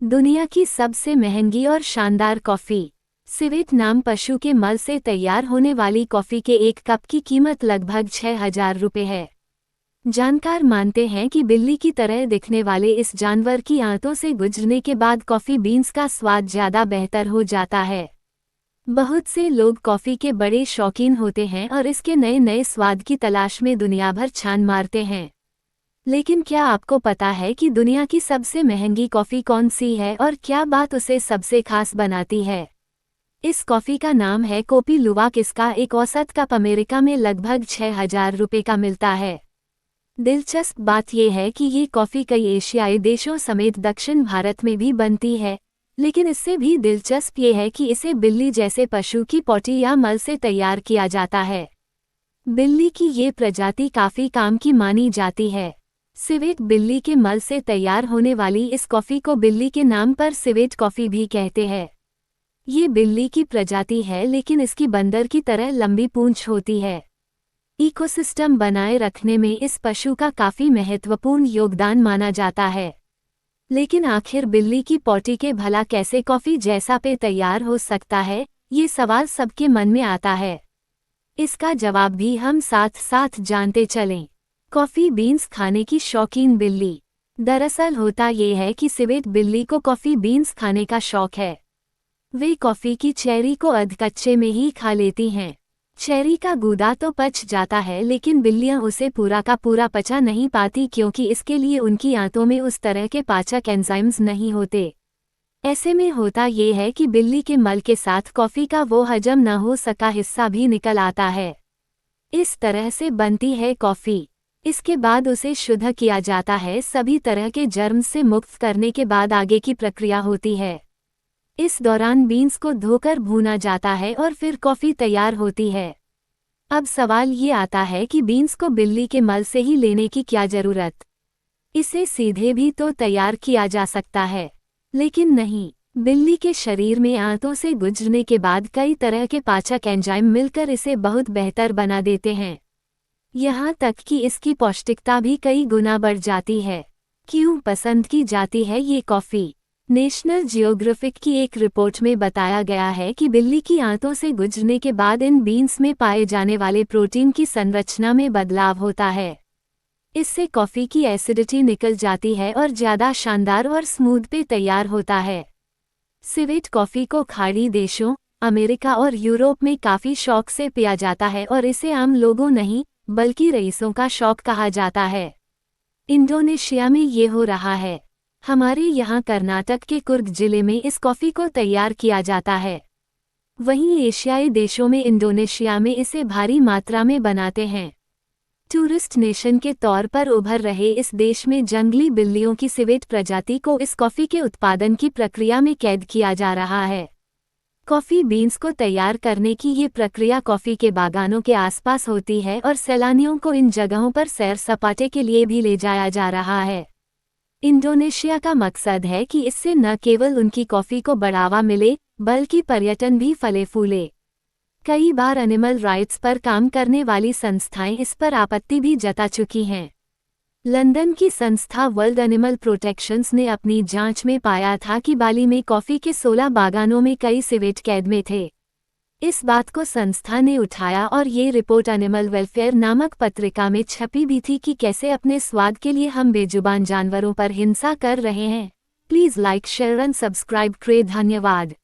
दुनिया की सबसे महंगी और शानदार कॉफ़ी। सिवेट नाम पशु के मल से तैयार होने वाली कॉफ़ी के एक कप की कीमत लगभग 6,000 रुपये है। जानकार मानते हैं कि बिल्ली की तरह दिखने वाले इस जानवर की आंतों से गुजरने के बाद कॉफ़ी बीन्स का स्वाद ज़्यादा बेहतर हो जाता है। बहुत से लोग कॉफ़ी के बड़े शौकीन होते हैं और इसके नए नए स्वाद की तलाश में दुनिया भर छान मारते हैं। लेकिन क्या आपको पता है कि दुनिया की सबसे महंगी कॉफ़ी कौन सी है और क्या बात उसे सबसे खास बनाती है? इस कॉफ़ी का नाम है कोपी लुवाक। इसका एक औसत कप अमेरिका में लगभग 6,000 रुपये का मिलता है। दिलचस्प बात यह है कि ये कॉफ़ी कई एशियाई देशों समेत दक्षिण भारत में भी बनती है, लेकिन इससे भी दिलचस्प ये है कि इसे बिल्ली जैसे पशु की पॉटी या मल से तैयार किया जाता है। बिल्ली की ये प्रजाति काफ़ी काम की मानी जाती है। सिवेट बिल्ली के मल से तैयार होने वाली इस कॉफ़ी को बिल्ली के नाम पर सिवेट कॉफ़ी भी कहते हैं। ये बिल्ली की प्रजाति है, लेकिन इसकी बंदर की तरह लंबी पूंछ होती है। इकोसिस्टम बनाए रखने में इस पशु का काफ़ी महत्वपूर्ण योगदान माना जाता है। लेकिन आखिर बिल्ली की पॉटी के भला कैसे कॉफ़ी जैसा पेय तैयार हो सकता है, ये सवाल सबके मन में आता है। इसका जवाब भी हम साथ साथ जानते चलें। कॉफ़ी बीन्स खाने की शौकीन बिल्ली। दरअसल होता ये है कि सिवेट बिल्ली को कॉफ़ी बीन्स खाने का शौक है। वे कॉफ़ी की चेरी को अधकच्चे में ही खा लेती हैं। चेरी का गूदा तो पच जाता है, लेकिन बिल्लियां उसे पूरा का पूरा पचा नहीं पाती, क्योंकि इसके लिए उनकी आंतों में उस तरह के पाचक एंजाइम्स नहीं होते। ऐसे में होता ये है कि बिल्ली के मल के साथ कॉफ़ी का वो हजम न हो सका हिस्सा भी निकल आता है। इस तरह से बनती है कॉफ़ी। इसके बाद उसे शुद्ध किया जाता है। सभी तरह के जर्म से मुक्त करने के बाद आगे की प्रक्रिया होती है। इस दौरान बीन्स को धोकर भूना जाता है और फिर कॉफ़ी तैयार होती है। अब सवाल ये आता है कि बीन्स को बिल्ली के मल से ही लेने की क्या ज़रूरत? इसे सीधे भी तो तैयार किया जा सकता है, लेकिन नहीं। बिल्ली के शरीर में आंतों से गुजरने के बाद कई तरह के पाचक एंजाइम मिलकर इसे बहुत बेहतर बना देते हैं। यहाँ तक कि इसकी पौष्टिकता भी कई गुना बढ़ जाती है। क्यों पसंद की जाती है ये कॉफ़ी? नेशनल जियोग्राफिक की एक रिपोर्ट में बताया गया है कि बिल्ली की आंतों से गुजरने के बाद इन बीन्स में पाए जाने वाले प्रोटीन की संरचना में बदलाव होता है। इससे कॉफ़ी की एसिडिटी निकल जाती है और ज़्यादा शानदार और स्मूथ पेय तैयार होता है। सिवेट कॉफ़ी को खाड़ी देशों, अमेरिका और यूरोप में काफ़ी शौक से पिया जाता है और इसे आम लोगों नहीं बल्कि रईसों का शौक कहा जाता है। इंडोनेशिया में ये हो रहा है। हमारे यहाँ कर्नाटक के कुर्ग जिले में इस कॉफ़ी को तैयार किया जाता है। वहीं एशियाई देशों में इंडोनेशिया में इसे भारी मात्रा में बनाते हैं। टूरिस्ट नेशन के तौर पर उभर रहे इस देश में जंगली बिल्लियों की सिवेट प्रजाति को इस कॉफ़ी के उत्पादन की प्रक्रिया में कैद किया जा रहा है। कॉफ़ी बीन्स को तैयार करने की ये प्रक्रिया कॉफ़ी के बागानों के आसपास होती है और सैलानियों को इन जगहों पर सैर सपाटे के लिए भी ले जाया जा रहा है। इंडोनेशिया का मकसद है कि इससे न केवल उनकी कॉफ़ी को बढ़ावा मिले, बल्कि पर्यटन भी फले फूले। कई बार एनिमल राइट्स पर काम करने वाली संस्थाएं इस पर आपत्ति भी जता चुकी हैं। लंदन की संस्था वर्ल्ड एनिमल प्रोटेक्शंस ने अपनी जांच में पाया था कि बाली में कॉफ़ी के 16 बागानों में कई सिवेट कैद में थे। इस बात को संस्था ने उठाया और ये रिपोर्ट एनिमल वेलफेयर नामक पत्रिका में छपी भी थी कि कैसे अपने स्वाद के लिए हम बेजुबान जानवरों पर हिंसा कर रहे हैं। Please like, share and subscribe करें। धन्यवाद।